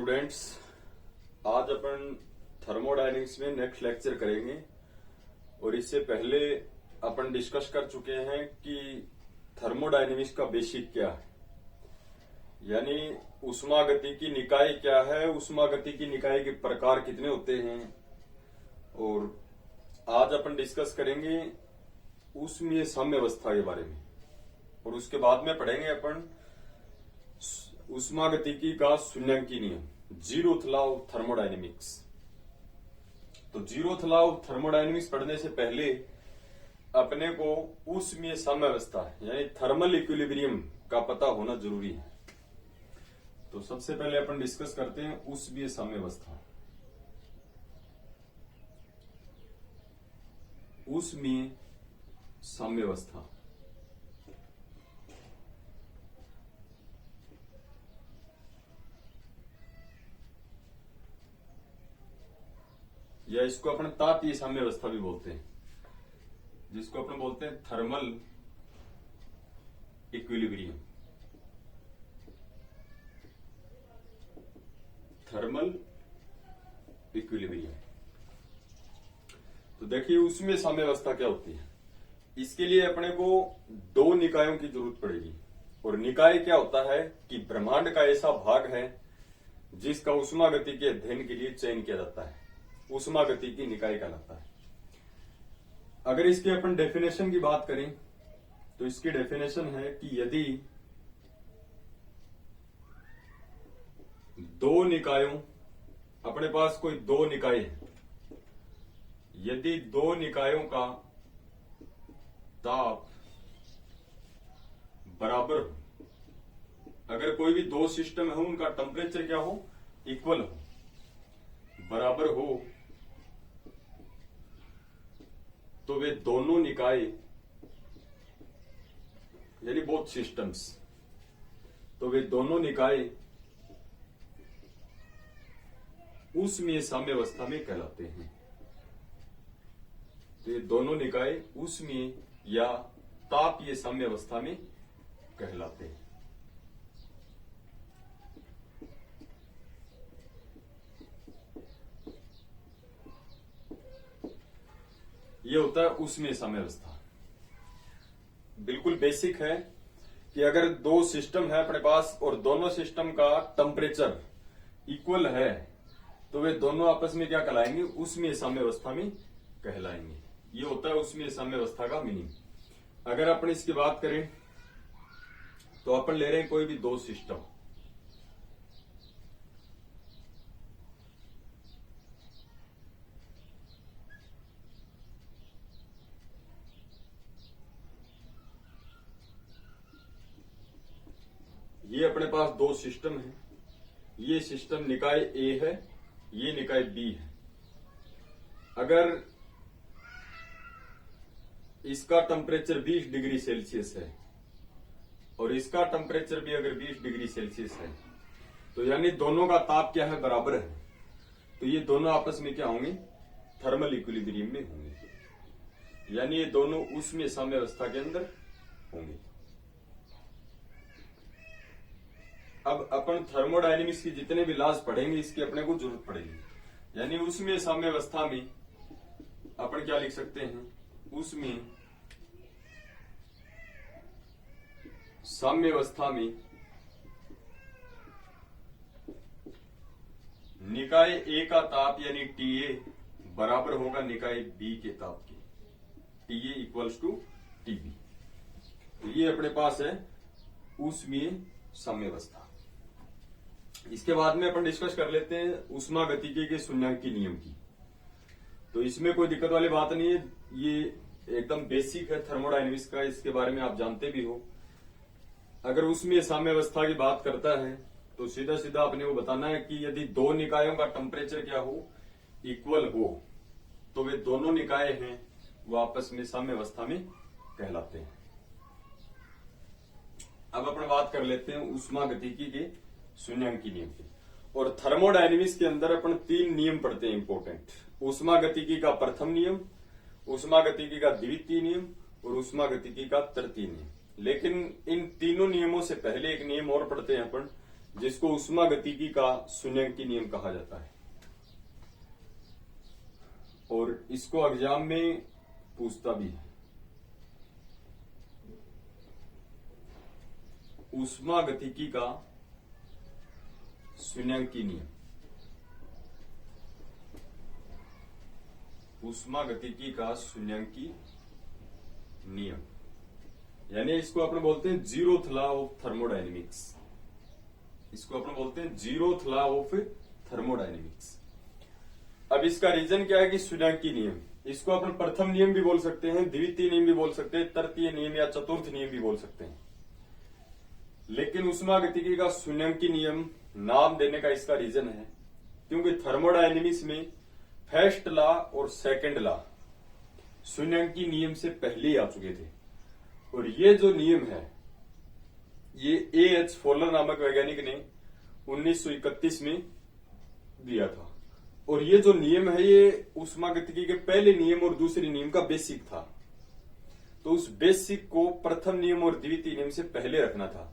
Students, आज अपन thermodynamics में next lecture करेंगे। और इससे पहले अपन डिस्कस कर चुके हैं कि थर्मोडायनेमिक्स का बेसिक क्या है, यानी ऊष्मागतिकी निकाय क्या है, ऊष्मागतिकी निकाय के प्रकार कितने होते हैं। और आज अपन डिस्कस करेंगे ऊष्मीय साम्यावस्था के बारे में, और उसके बाद में पढ़ेंगे अपन ऊष्मागतिकी का शून्यांकी नियम, जीरोथ लॉ ऑफ थर्मोडायनेमिक्स। तो जीरोथ लॉ ऑफ थर्मोडायनेमिक्स पढ़ने से पहले अपने को ऊष्मीय साम्यावस्था यानी थर्मल इक्विलिब्रियम का पता होना जरूरी है। तो सबसे पहले अपन डिस्कस करते हैं ऊष्मीय साम्यावस्था। ऊष्मीय साम्यावस्था या इसको अपन तापीय साम्यावस्था भी बोलते हैं, जिसको अपन बोलते हैं थर्मल इक्विलिब्रियम। Thermal equilibrium. तो देखिए उसमें साम्यावस्था क्या होती है। इसके लिए अपने को दो निकायों की जरूरत पड़ेगी। और निकाय क्या होता है कि ब्रह्मांड का ऐसा भाग है जिसका ऊष्मागतिकी के अध्ययन के लिए चयन किया जाता है, ऊष्मागतिकी निकाय कहलाता है। अगर इसके अपन डेफिनेशन की बात करें तो इसकी डेफिनेशन है कि यदि दो निकायों, अपने पास कोई दो निकाय है, यदि दो निकायों का ताप बराबर हो, अगर कोई भी दो सिस्टम है उनका टेम्परेचर क्या हो, इक्वल हो, बराबर हो, तो वे दोनों निकाय यानी बोथ सिस्टम्स, तो वे दोनों निकाय ऊष्मीय साम्यावस्था में कहलाते हैं। तो ये दोनों निकाय ऊष्मीय या तापीय साम्यावस्था में कहलाते हैं। ये होता है ऊष्मीय साम्यावस्था। बिल्कुल बेसिक है कि अगर दो सिस्टम है अपने पास और दोनों सिस्टम का टेम्परेचर इक्वल है तो वे दोनों आपस में क्या कहलाएंगे, ऊष्मीय साम्यावस्था में कहलाएंगे। ये होता है ऊष्मीय साम्यावस्था का मीनिंग। अगर अपन इसकी बात करें तो अपन ले रहे हैं कोई भी दो सिस्टम, ये अपने पास दो सिस्टम है। ये सिस्टम निकाय ए है, ये निकाय बी है। अगर इसका टेम्परेचर 20 डिग्री सेल्सियस है और इसका टेम्परेचर भी अगर 20 डिग्री सेल्सियस है, तो यानी दोनों का ताप क्या है, बराबर है। तो ये दोनों आपस में क्या होंगे, थर्मल इक्विलिब्रियम में होंगे, यानी ये दोनों ऊष्मीय साम्यावस्था के अंदर होंगे। अब अपन थर्मोडायनेमिक्स की जितने भी लॉज पढ़ेंगे इसकी अपने को जरूरत पड़ेगी। यानी ऊष्मीय साम्यावस्था में अपन क्या लिख सकते हैं, ऊष्मीय साम्यावस्था में निकाय ए का ताप यानी टीए बराबर होगा निकाय बी के ताप के, टीए इक्वल्स टू टीबी। तो ये अपने पास है ऊष्मीय साम्यावस्था। इसके बाद में अपन डिस्कस कर लेते हैं ऊष्मागतिकी के शून्यांकी नियम की। तो इसमें कोई दिक्कत वाली बात नहीं है, ये एकदम बेसिक है थर्मोडायनेमिक्स का, इसके बारे में आप जानते भी हो। अगर ऊष्मीय साम्यावस्था की बात करता है तो सीधा सीधा अपने को बताना है कि यदि दो निकायों का टेम्परेचर क्या हो, इक्वल हो, तो वे दोनों निकाय हैं वो आपस में साम्यावस्था में कहलाते हैं। अब अपन बात कर लेते हैं ऊष्मागतिकी के शून्यांकी नियम की। और थर्मोडायनेमिक्स के अंदर अपन तीन नियम पढ़ते हैं इंपॉर्टेंट, ऊष्मागतिकी का प्रथम नियम, ऊष्मागतिकी का द्वितीय नियम और ऊष्मागतिकी का तृतीय नियम। लेकिन इन तीनों नियमों से पहले एक नियम और पढ़ते हैं अपन, जिसको उष्मागतिकी का शून्याङ्की नियम कहा जाता है, और इसको एग्जाम में पूछता भी है। उष्मागतिकी का शून्याङ्की नियम, उष्मागतिकी का शून्याङ्की नियम, यानी इसको अपन बोलते हैं जीरोथ लॉ ऑफ थर्मोडायनेमिक्स। इसको अपन बोलते हैं जीरोथ लॉ ऑफ थर्मोडायनेमिक्स। अब इसका रीजन क्या है कि शून्याङ्की नियम, इसको अपन प्रथम नियम भी बोल सकते हैं, द्वितीय नियम भी बोल सकते हैं, तृतीय नियम या चतुर्थ नियम भी बोल सकते हैं। लेकिन उष्मागतिकी का शून्याङ्की नियम नाम देने का इसका रीजन है क्योंकि थर्मोडायनेमिक्स में फर्स्ट लॉ और सेकंड लॉ शून्याङ्की नियम से पहले ही आ चुके थे, और ये जो नियम है ये A.H. फॉलर नामक वैज्ञानिक ने 1931 में दिया था। और ये जो नियम है ये उष्मागतिकी के पहले नियम और दूसरे नियम का बेसिक था, तो उस बेसिक को प्रथम नियम और द्वितीय नियम से पहले रखना था,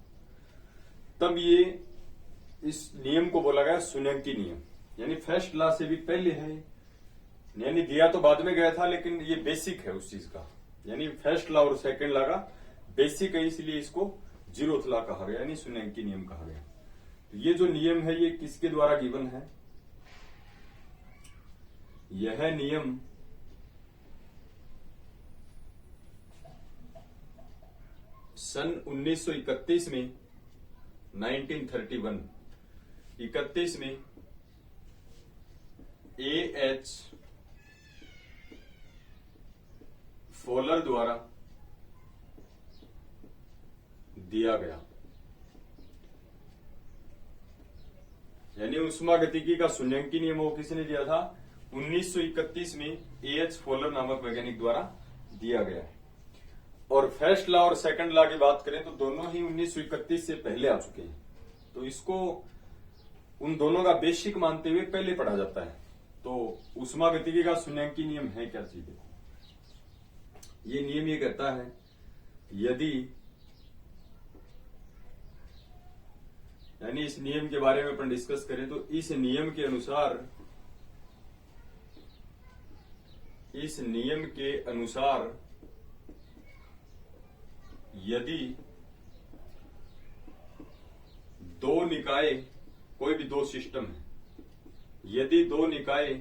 तब ये इस नियम को बोला गया शून्याङ्की नियम, यानी फर्स्ट लॉ से भी पहले है, यानी दिया तो बाद में गया था लेकिन ये बेसिक है उस चीज का, यानी फर्स्ट लॉ और सेकंड लॉ का बेसिक है, इसलिए इसको जीरोथ लॉ कहा गया, यानी शून्याङ्की नियम कहा गया। तो ये जो नियम है ये किसके द्वारा गिवन है? यह नियम सन 1931 में 1931 31 में A.H. फॉलर द्वारा दिया गया, यानी उष्मागतिकी का शून्याङ्की नियम वो किसने दिया था? 1931 में A.H. फॉलर नामक वैज्ञानिक द्वारा दिया गया है। और फर्स्ट लॉ और सेकंड लॉ की बात करें तो दोनों ही 1931 से पहले आ चुके हैं, तो इसको उन दोनों का बेसिक मानते हुए पहले पढ़ा जाता है। तो उष्मागतिकी का शून्याङ्की नियम है क्या चीज? ये नियम ये कहता है यदि, यानी इस नियम के बारे में अपन डिस्कस करें तो इस नियम के अनुसार, इस नियम के अनुसार यदि दो निकाय, कोई भी दो सिस्टम है, यदि दो निकाय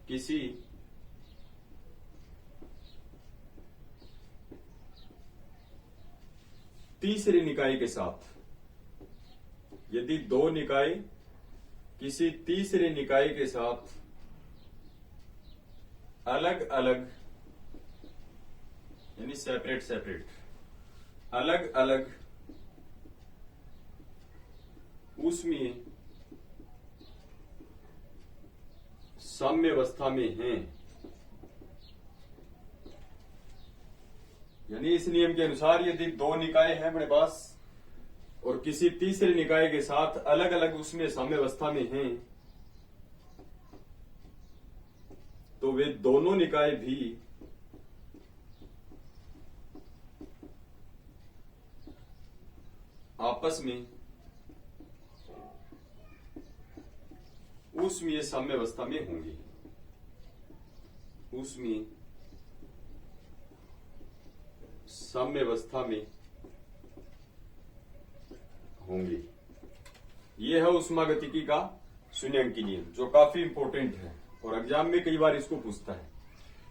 किसी तीसरे निकाय के साथ, यदि दो निकाय किसी तीसरे निकाय के साथ अलग अलग, यानी सेपरेट सेपरेट, अलग अलग ऊष्मीय साम्यावस्था में हैं, यानी इस नियम के अनुसार यदि दो निकाय हैं अपने पास और किसी तीसरे निकाय के साथ अलग अलग ऊष्मीय साम्यावस्था में हैं, तो वे दोनों निकाय भी आपस में ऊष्मीय साम्यावस्था में होंगे, ऊष्मीय साम्यावस्था में होंगे। यह है उष्मागतिकी का शून्याङ्की नियम, जो काफी इंपॉर्टेंट है और एग्जाम में कई बार इसको पूछता है।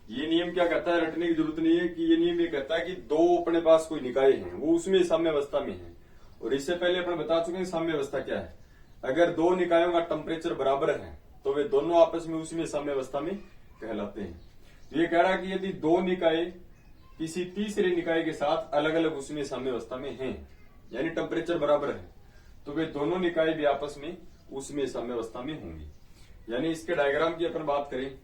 ये नियम क्या कहता है, रटने की जरूरत नहीं है कि ये नियम ये कहता है कि दो अपने पास कोई निकाय हैं, वो उसमें साम्यावस्था में है, और इससे पहले अपन बता चुके हैं साम्यावस्था क्या है। अगर दो निकायों का टेम्परेचर बराबर है तो वे दोनों आपस में उसमें साम्यावस्था में कहलाते हैं। ये कह रहा है कि यदि दो निकाय किसी तीसरे निकाय के साथ अलग अलग उसमें साम्यावस्था में हैं, यानी टेम्परेचर बराबर है, तो वे दोनों निकाय भी आपस में उसमें साम्यावस्था में होंगी। यानी इसके डायग्राम की अपन बात करें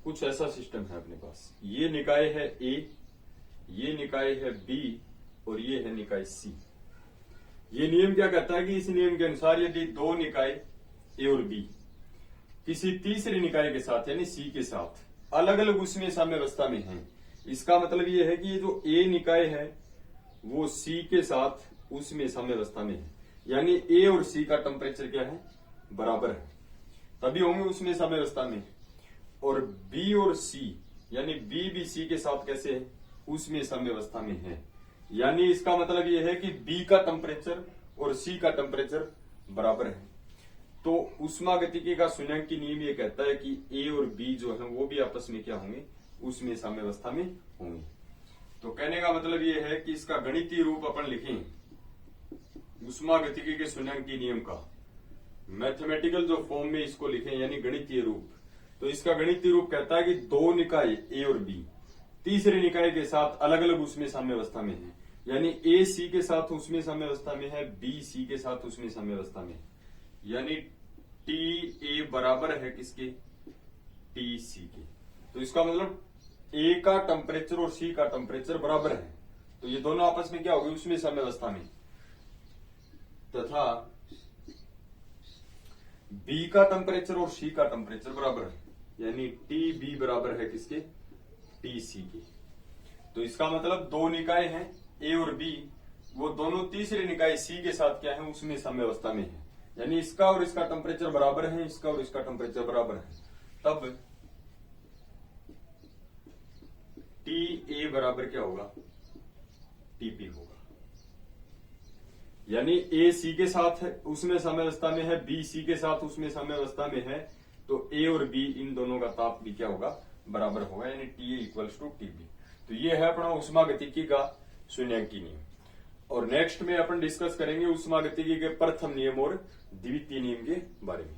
कुछ ऐसा सिस्टम है अपने पास, ये निकाय है ए, ये निकाय है बी और ये है निकाय सी। ये नियम क्या कहता है कि इस नियम के अनुसार यदि दो निकाय ए और बी किसी तीसरी निकाय के साथ यानी सी के साथ अलग अलग उसमें साम्यावस्था में हैं, इसका मतलब ये है कि ये जो ए निकाय है वो सी के साथ उसमें साम्यावस्था में है, यानी ए और सी का टेम्परेचर क्या है, बराबर है, तभी होंगे उसमें साम्यावस्था में। और बी और सी यानी बी भी सी के साथ कैसे है, उसमें साम्यावस्था में है, यानी इसका मतलब यह है कि बी का टेम्परेचर और सी का टेम्परेचर बराबर है। तो उष्मागतिकी का शून्याङ्की नियम ये कहता है कि ए और बी जो है वो भी आपस में क्या होंगे, उसमें साम्यावस्था में होंगे। तो कहने का मतलब ये है कि इसका गणितीय रूप अपन लिखें उष्मागतिकी के शून्याङ्की नियम का, मैथमेटिकल जो फॉर्म में इसको लिखें यानी गणितीय रूप, तो इसका गणितीय रूप कहता है कि दो निकाय ए और बी तीसरे निकाय के साथ अलग अलग उसमें साम्यावस्था में है, यानी ए सी के साथ उसमें साम्यावस्था में है, बी सी के साथ उसमें साम्यावस्था में है, यानी टी ए बराबर है किसके, टी सी के। तो इसका मतलब ए का टेम्परेचर और सी का टेम्परेचर बराबर है, तो ये दोनों आपस में क्या होगी, उसमें साम्यावस्था में, तथा बी का टेम्परेचर और सी का टेम्परेचर बराबर है, यानी टी बी बराबर है किसके, टी सी के। तो इसका मतलब दो निकाय हैं ए और बी, वो दोनों तीसरे निकाय सी के साथ क्या है, उसमें साम्यावस्था में है, यानी इसका और इसका टेम्परेचर बराबर है, इसका और इसका टेम्परेचर बराबर है, तब टी ए बराबर क्या होगा, टीपी होगा। यानी ए सी के साथ है उसमें साम्यावस्था में है, बी सी के साथ उसमें साम्यावस्था में है, तो ए और बी इन दोनों का ताप भी क्या होगा, बराबर होगा, यानी T A equals to T B. तो ये है अपना उष्मागतिकी का शून्याङ्की नियम। और नेक्स्ट में अपन डिस्कस करेंगे उष्मागतिकी के प्रथम नियम और द्वितीय नियम के बारे में।